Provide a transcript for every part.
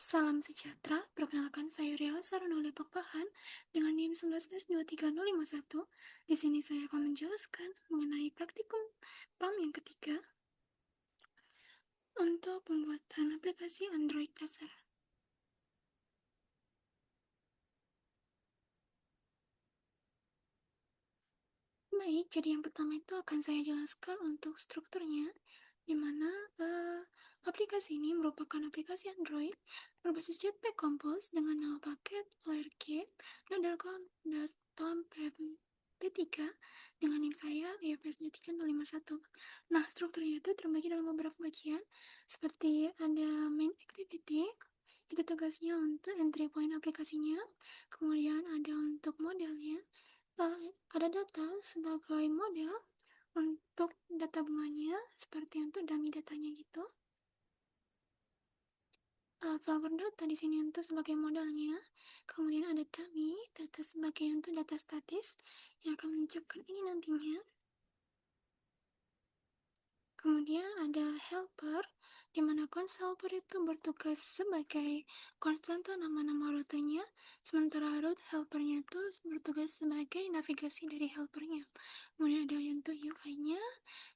Salam sejahtera, perkenalkan saya Riela Sarunoli Pakpahan dengan NIM 11S23051. Di sini saya akan menjelaskan mengenai praktikum PAM yang ketiga untuk pembuatan aplikasi Android dasar. Baik, jadi yang pertama itu akan saya jelaskan untuk strukturnya, di mana aplikasi ini merupakan aplikasi Android berbasis Jetpack Compose dengan nama paket org.pam.pm-p3 dengan NIM saya IFS3051. Nah, strukturnya itu terbagi dalam beberapa bagian, seperti ada main activity, itu tugasnya untuk entry point aplikasinya, kemudian ada untuk modelnya, ada data sebagai model untuk data bunganya, seperti untuk dummy datanya gitu. Flower data di sini untuk sebagai modalnya, kemudian ada dummy data sebagai untuk data statis yang akan menunjukkan ini nantinya. Kemudian ada helper, di mana console helper itu bertugas sebagai konstanta nama-nama rutenya, sementara root helpernya itu bertugas sebagai navigasi dari helpernya. Kemudian ada untuk UI-nya,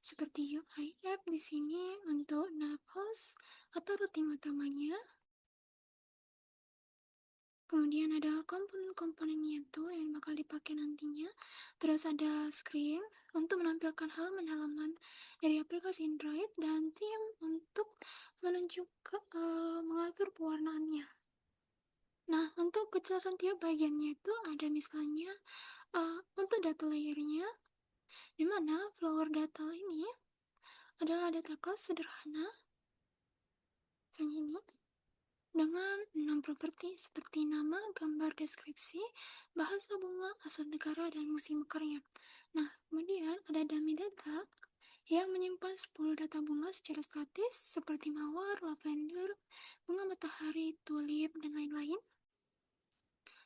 seperti UI app di sini untuk nav host atau routing utamanya. Kemudian ada komponen-komponennya itu yang bakal dipakai nantinya. Terus ada screen untuk menampilkan halaman-halaman dari aplikasi Android dan theme untuk mengatur pewarnaannya. Nah, untuk kejelasan tiap bagiannya itu ada misalnya untuk data layernya, di mana flower data ini adalah data kelas sederhana, misalnya ini, dengan 6 properti seperti nama, gambar, deskripsi, bahasa bunga, asal negara, dan musim mekarnya. Nah, kemudian ada dummy data yang menyimpan 10 data bunga secara statis seperti mawar, lavender, bunga matahari, tulip, dan lain-lain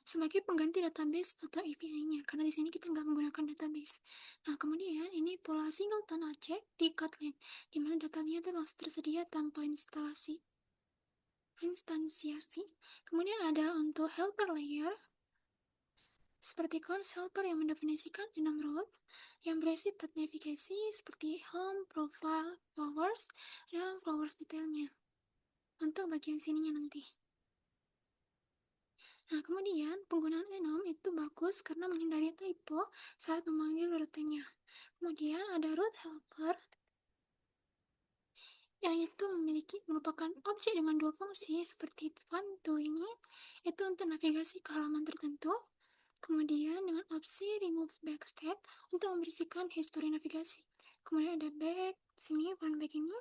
sebagai pengganti database atau API-nya, karena di sini kita nggak menggunakan database. Nah, kemudian ini pola singleton object di Kotlin, di mana datanya itu langsung tersedia tanpa instansiasi. Kemudian ada untuk helper layer, seperti console helper yang mendefinisikan 6 root yang berisi path navigasi seperti home, profile, flowers, dan flowers detailnya untuk bagian sininya nanti. Nah, kemudian penggunaan enum itu bagus karena menghindari typo saat memanggil rutenya. Kemudian ada root helper yang itu merupakan objek dengan dua fungsi seperti fun to ini itu untuk navigasi ke halaman tertentu. Kemudian dengan opsi remove backstab untuk membersihkan histori navigasi. Kemudian ada back, sini fun back ini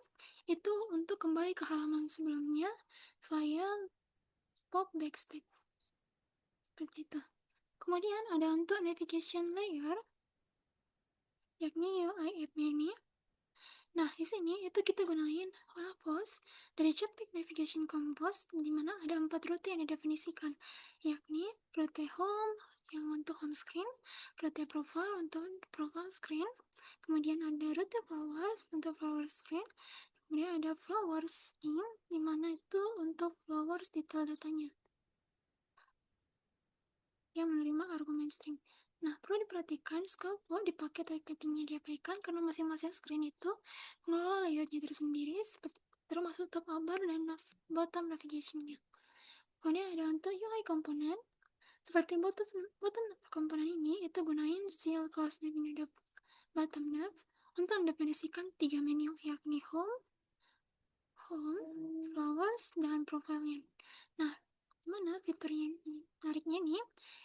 itu untuk kembali ke halaman sebelumnya via pop backstab. Seperti itu. Kemudian ada untuk navigation layer, yakni UI app-nya ini. Nah, di sini itu kita gunain Host dari Jetpack Navigation Compose, di mana ada 4 rute yang didefinisikan, yakni rute home yang untuk home screen, rute profile untuk profile screen, kemudian ada rute flowers untuk flower screen, kemudian ada flowers in, di mana itu untuk flowers detail datanya yang menerima argumen string. Nah, perlu diperhatikan scope dipakai typesettingnya diabaikan karena masing-masing screen itu mengelola layoutnya tersendiri termasuk top bar dan bottom navigationnya. Kemudian ada untuk UI komponen, seperti bottom komponen ini itu gunain ZIL class navigator bottom nav untuk mendefinisikan 3 menu, yakni home, flowers, dan profile-nya. Nah, mana fiturnya menariknya nih,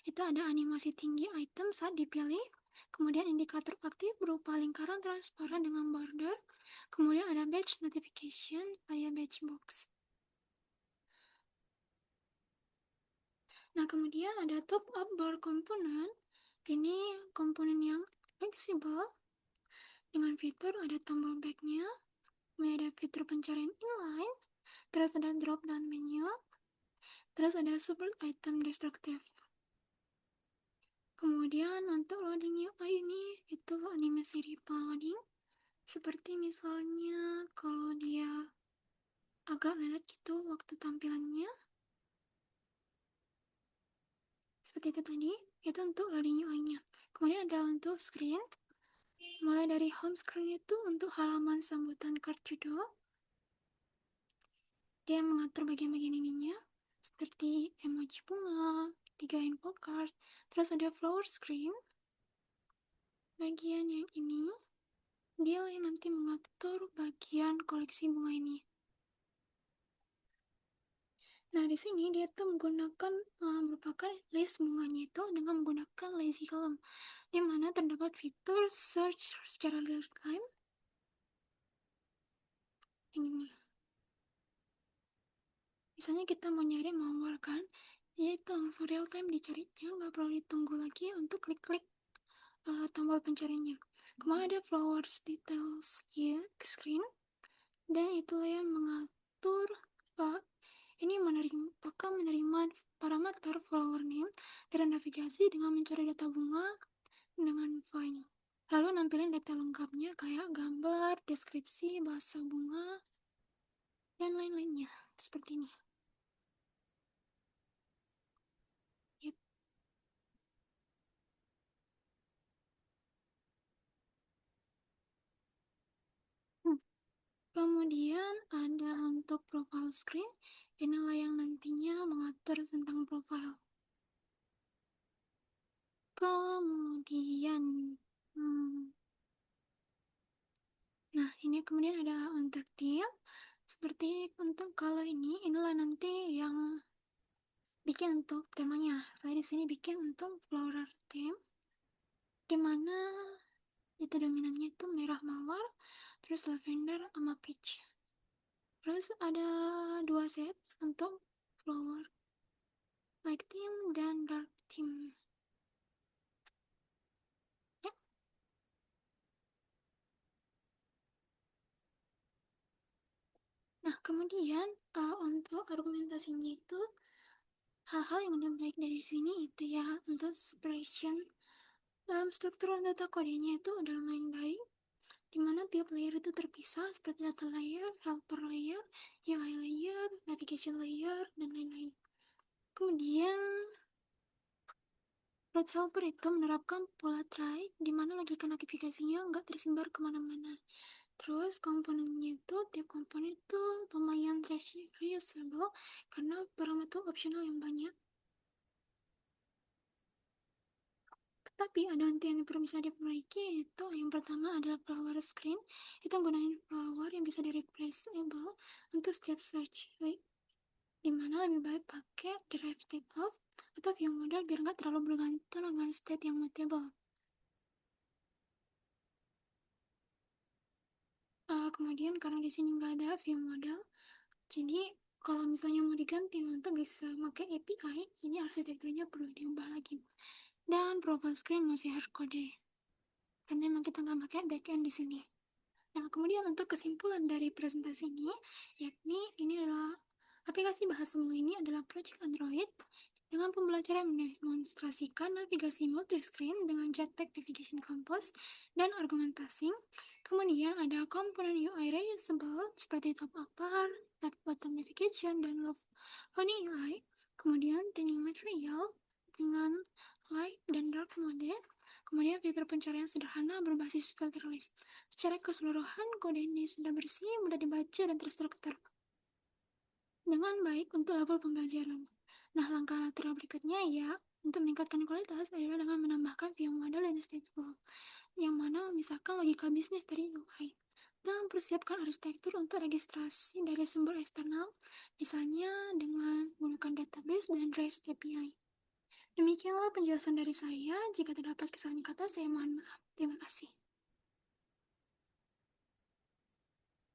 itu ada animasi tinggi item saat dipilih, kemudian indikator aktif berupa lingkaran transparan dengan border, kemudian ada badge notification via badge box. Nah, kemudian ada top up bar komponen, ini komponen yang fleksibel dengan fitur ada tombol back-nya, kemudian ada fitur pencarian inline, terus ada drop down menu, terus ada support item destructive. Kemudian untuk loading UI ini itu animasi ripple loading, seperti misalnya kalau dia agak lelet gitu waktu tampilannya, seperti itu tadi, itu untuk loading UI-nya. Kemudian ada untuk screen, mulai dari home screen itu untuk halaman sambutan card judul, dia mengatur bagian-bagian ininya, seperti emoji bunga, 3 info card, terus ada flower screen, bagian yang ini, dia yang nanti mengatur bagian koleksi bunga ini. Nah, di sini dia tuh menggunakan merupakan list bunganya itu dengan menggunakan lazy column, di mana terdapat fitur search secara real time. Ini, misalnya kita mau nyari mawar kan, dia itu langsung real time dicarinya, nggak perlu ditunggu lagi untuk klik-klik tombol pencariannya. Kemudian ada flowers details here screen, dan itulah yang mengatur ini apakah menerima parameter follower name dari navigasi dengan mencari data bunga dengan find. Lalu nampilin data lengkapnya kayak gambar, deskripsi, bahasa bunga, dan lain-lainnya. Seperti ini. Yep. Kemudian ada untuk profile screen, inilah yang nantinya mengatur tentang profile. Kemudian, nah ini kemudian ada untuk theme, seperti untuk color ini, inilah nanti yang bikin untuk temanya. Saya di sini bikin untuk floral theme, dimana itu dominannya itu merah mawar, terus lavender sama peach. Terus ada 2 set untuk flower light theme dan dark theme. Ya. Nah, kemudian untuk argumentasinya itu hal-hal yang udah baik dari sini itu ya, untuk separation dalam struktur data kodenya itu udah lumayan baik, dimana tiap layer itu terpisah seperti data layer, helper layer, UI layer, navigation layer, dan lain-lain. Kemudian Road Helper itu menerapkan pola try, dimana logika notifikasinya nggak tersebar kemana-mana. Terus komponennya itu, tiap komponen itu lumayan reusable karena parameter optional yang banyak. Tapi ada nanti yang perlu bisa diperbaiki, itu yang pertama adalah flower screen. Itu gunain flower yang bisa di replaceable untuk setiap search, dimana lebih baik pakai derived state of atau view model biar nggak terlalu bergantung dengan state yang mutable. Kemudian karena di sini nggak ada view model, jadi kalau misalnya mau diganti untuk bisa pakai API, ini arsitekturnya perlu diubah lagi. Dan profile screen masih hardcode, karena memang kita nggak pakai backend di sini. Nah, kemudian untuk kesimpulan dari presentasi ini, yakni ini adalah aplikasi bahasa bunga ini adalah project Android dengan pembelajaran mendemonstrasikan navigasi multi-screen dengan Jetpack Navigation Compass dan argumentasi. Kemudian ada komponen UI reusable seperti top upper, top bottom navigation, dan loading UI. Kemudian tinning material dengan light dan dark mode. Kemudian fitur pencarian sederhana berbasis filter list. Secara keseluruhan, kode ini sudah bersih, mudah dibaca, dan terstruktur dengan baik untuk level pembelajaran. Nah, langkah lateral berikutnya ya, untuk meningkatkan kualitas adalah dengan menambahkan view model dan stateful, yang mana memisahkan logika bisnis dari UI. Dan persiapkan arsitektur untuk registrasi dari sumber eksternal, misalnya dengan menggunakan database dan REST API. Demikianlah penjelasan dari saya. Jika terdapat kesalahan kata, saya mohon maaf. Terima kasih.